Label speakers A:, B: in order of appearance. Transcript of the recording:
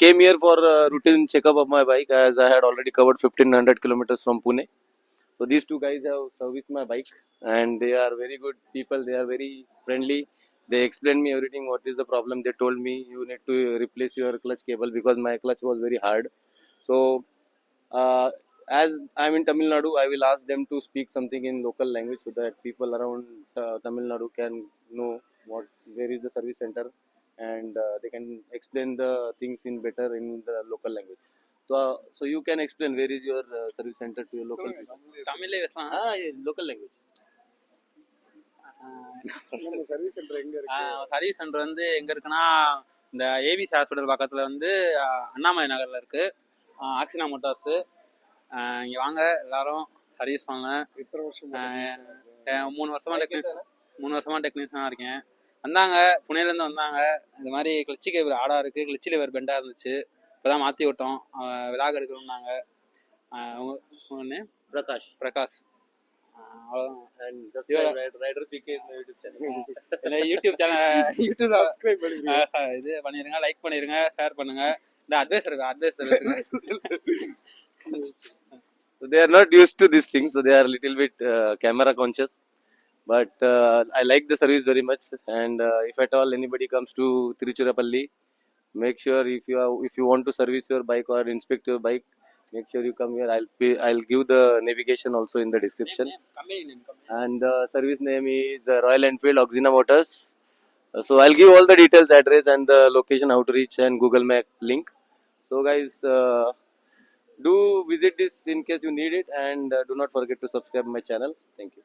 A: came here for a routine checkup of my bike, as I had already covered 1500 kilometers from Pune. So these two guys have serviced my bike, and they are very good people. They are very friendly. They explained me everything. What is the problem? They told me you need to replace your clutch cable because my clutch was very hard. So uh, as I'm in Tamil Nadu, I will ask them to speak something in local language so that people around Tamil Nadu can know where is the service center, and they can explain the things in better in the local language. So you can explain where is your service center to your local people.
B: தமிழ்ல பேசலாம்.
A: Yeah, local language.
C: Service centre எங்க இருக்கு?
B: Service centre வந்து எங்க இருக்குன்னா, இந்த ABC hospital பக்கத்துல வந்து அண்ணாமலை நகர்ல இருக்கு. ஆக்சினா மோட்டார்ஸ். இங்க வாங்க எல்லாரும் சர்வீஸ் வாங்க.
C: எத்தனை வருஷம்?
B: 3 வருஷமா டெக்னீஷியனா இருக்கேன். வந்தாங்க, புனேலேருந்து வந்தாங்க. இந்த மாதிரி கிளச்சி கேபிள் ஆடா இருக்கு, கிளச்சி லிவர் பெண்டா இருந்துச்சு. இப்போதான் மாற்றி விட்டோம். விலாக் எடுக்கணும்னாங்க. பிரகாஷ் யூடியூப் இது பண்ணிருங்க, லைக் பண்ணிருங்க, ஷேர் பண்ணுங்க. இந்த advice
A: So they are not used to these things, so they are a little bit camera conscious. But I like the service very much, and if at all anybody comes to Tiruchirappalli, make sure if you want to service your bike or inspect your bike, make sure you come here. I'll give the navigation also in the description. And the service name is Royal Enfield Oxina Motors. So I'll give all the details, address and the location, how to reach, and Google Map link. So guys, do visit this in case you need it, and do not forget to subscribe my channel. Thank you.